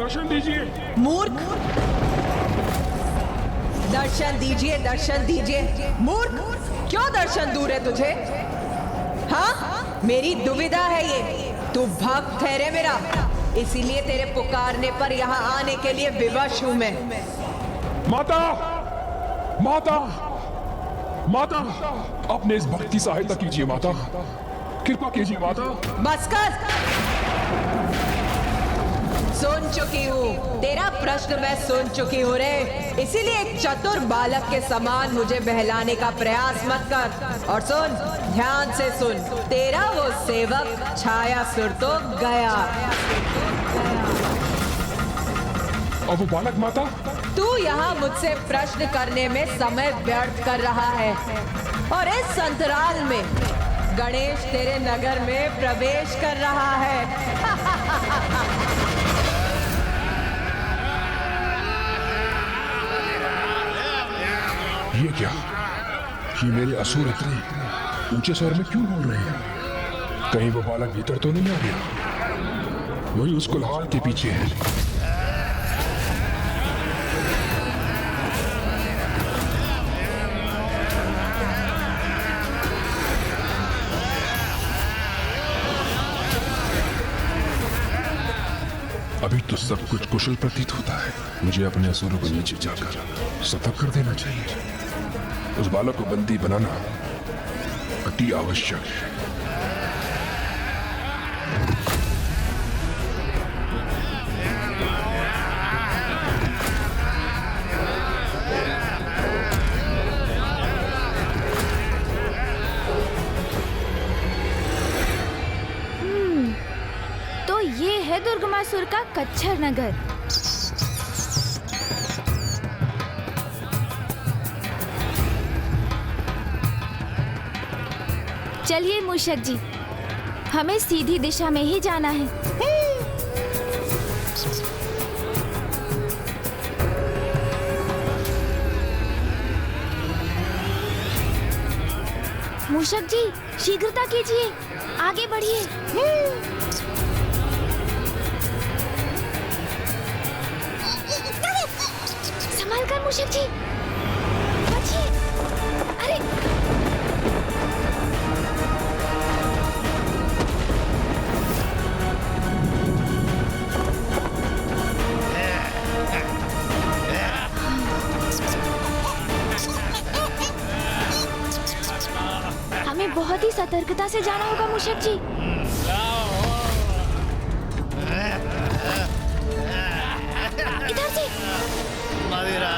दर्शन दीजिए। मूर्ख, दर्शन दीजिए, दर्शन दीजिए। मूर्ख, क्यों दर्शन दूर है तुझे? हाँ, मेरी दुविधा है ये। तू भक्त है रे मेरा, इसीलिए तेरे पुकारने पर यहाँ आने के लिए विवश हूं मैं। माता, माता, माता, अपने इस भक्त की सहायता कीजिए माता, कृपा कीजिए माता। बस कर, सुन चुकी हूँ तेरा प्रश्न, मैं सुन चुकी हूँ रे। इसीलिए एक चतुर बालक के समान मुझे बहलाने का प्रयास मत कर। और सुन, ध्यान से सुन, तेरा वो सेवक छायासुर तो गया। और वो बालक माता? तू यहाँ मुझसे प्रश्न करने में समय व्यर्थ कर रहा है, और इस अंतराल में गणेश तेरे नगर में प्रवेश कर रहा है। ये क्या? ये मेरे असुर इतने ऊंचे स्वर में क्यों बोल रहे हैं? कहीं वो बालक भीतर तो नहीं आ गया? वही उस कुल्हाड़ के पीछे है। अभी तो सब कुछ कुशल प्रतीत होता है। मुझे अपने असुरों को नीचे जाकर सतर्क कर देना चाहिए। उस बालक को बंदी बनाना अति आवश्यक है। तो ये है दुर्गमासुर का कच्छर नगर। चलिए मूषक जी, हमें सीधी दिशा में ही जाना है। मूषक जी, शीघ्रता कीजिए, आगे बढ़िए। संभाल कर मूषक जी, बचिए। अरे हमें बहुत ही सतर्कता से जाना होगा मूषक जी। इधर से। मदिरा,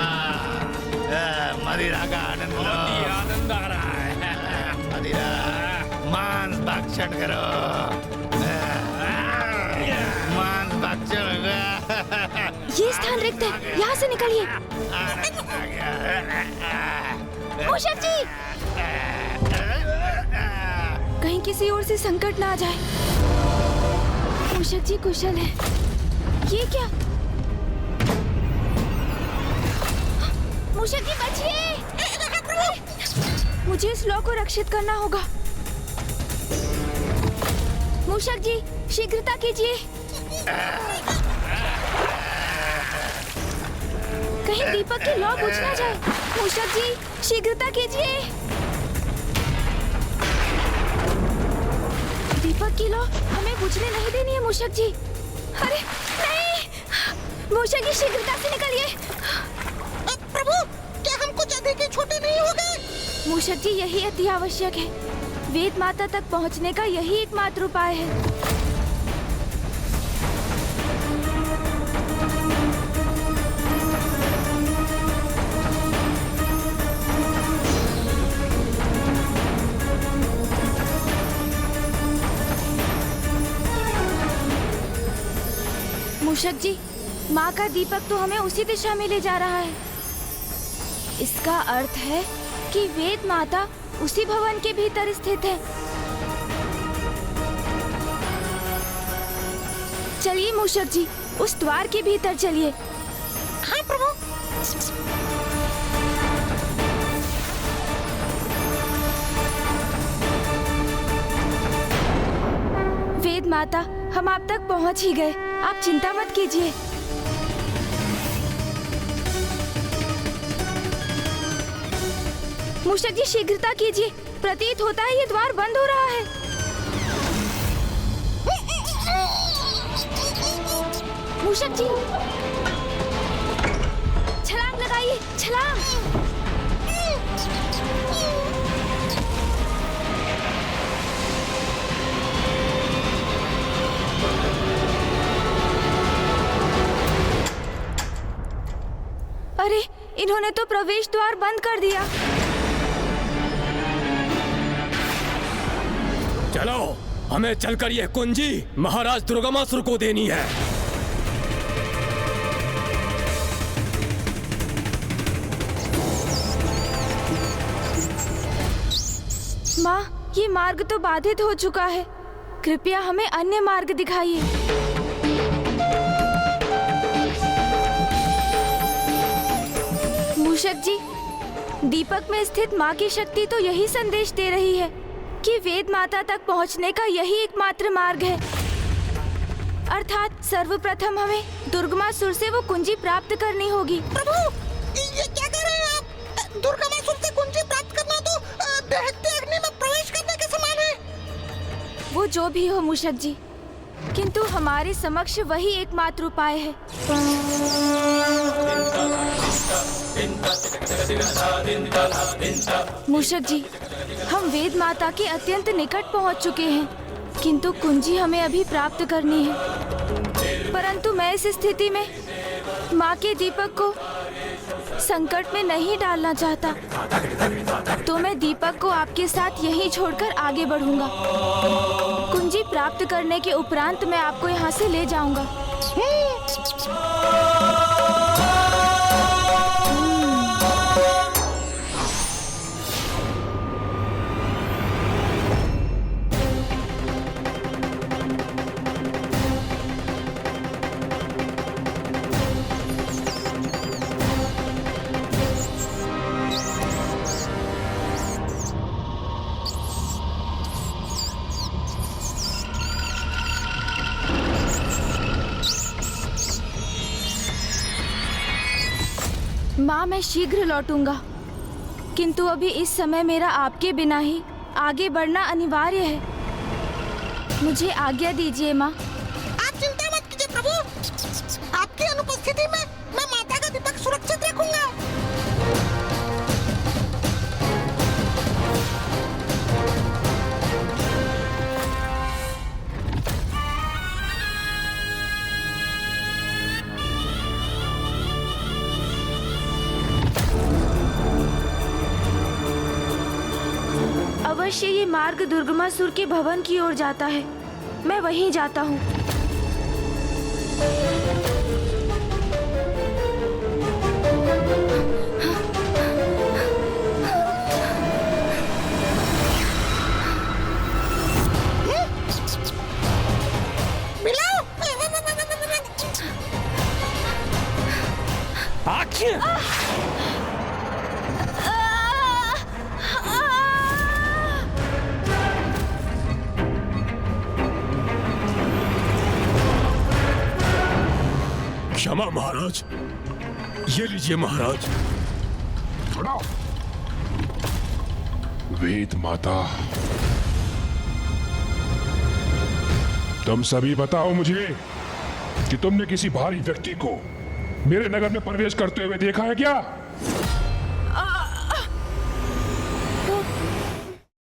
मदिरा का आनंद लो। आनंद आ रहा है। मदिरा, मांस भक्षण करो। मांस भक्षण। ये स्थान रिक्त है, यहाँ से निकलिए। मूषक जी, कहीं किसी ओर से संकट ना आ जाए। मूषक जी कुशल है। ये क्या? मूषक जी बचिए! मुझे इस लौ को रक्षित करना होगा। मूषक जी शीघ्रता कीजिए। कहीं दीपक की लौ बुझ ना जाए। मूषक जी शीघ्रता कीजिए। दीपक की लौ हमें बुझने नहीं देनी है मूषक जी। अरे नहीं! मूषक जी शीघ्रता से निकलिए। प्रभु, क्या हम कुछ अधिक ही छोटे नहीं हो गए? मूषक जी यही अति आवश्यक है। वेद माता तक पहुंचने का यही एकमात्र उपाय है। मूषक जी, माँ का दीपक तो हमें उसी दिशा में ले जा रहा है। इसका अर्थ है कि वेद माता उसी भवन के भीतर स्थित है। चलिए मूषक जी, उस द्वार के भीतर चलिए। हाँ प्रभु। वेद माता, हम आप तक पहुंच ही गए। आप चिंता मत कीजिए। मूषक जी शीघ्रता कीजिए, प्रतीत होता है ये द्वार बंद हो रहा है। मूषक जी छलांग लगाइए, छलांग। अरे इन्होंने तो प्रवेश द्वार बंद कर दिया। चलो, हमें चलकर यह कुंजी महाराज दुर्गमासुर को देनी है। माँ, ये मार्ग तो बाधित हो चुका है, कृपया हमें अन्य मार्ग दिखाइए। मूषक जी, दीपक में स्थित माँ की शक्ति तो यही संदेश दे रही है कि वेद माता तक पहुँचने का यही एकमात्र मार्ग है। अर्थात सर्वप्रथम हमें दुर्गमासुर से वो कुंजी प्राप्त करनी होगी। प्रभु, ये क्या कह रहे हैं आप? दुर्गमासुर से कुंजी प्राप्त करना तो दहकते अग्नि में प्रवेश करने के समान है। वो जो भी हो मूषक जी, किंतु हमारे समक्ष वही एकमात्र उपाय है। मूषक जी, हम वेद माता के अत्यंत निकट पहुंच चुके हैं, किंतु कुंजी हमें अभी प्राप्त करनी है। परंतु मैं इस स्थिति में माँ के दीपक को संकट में नहीं डालना चाहता, तो मैं दीपक को आपके साथ यहीं छोड़कर आगे बढ़ूंगा। कुंजी प्राप्त करने के उपरांत मैं आपको यहाँ से ले जाऊंगा। माँ, मैं शीघ्र लौटूंगा, किंतु अभी इस समय मेरा आपके बिना ही आगे बढ़ना अनिवार्य है। मुझे आज्ञा दीजिए माँ। आप चिंता मत कीजिए प्रभु, आपकी अनुपस्थिति में मैं माता का दीपक सुरक्षित रखूंगा। अवश्य ये मार्ग दुर्गमासुर के भवन की ओर जाता है, मैं वहीं जाता हूँ। मिलाओ। क्षमा महाराज, ये लीजिए महाराज। छोड़ो। वेद माता, तुम सभी बताओ मुझे कि तुमने किसी भारी व्यक्ति को मेरे नगर में प्रवेश करते हुए देखा है क्या?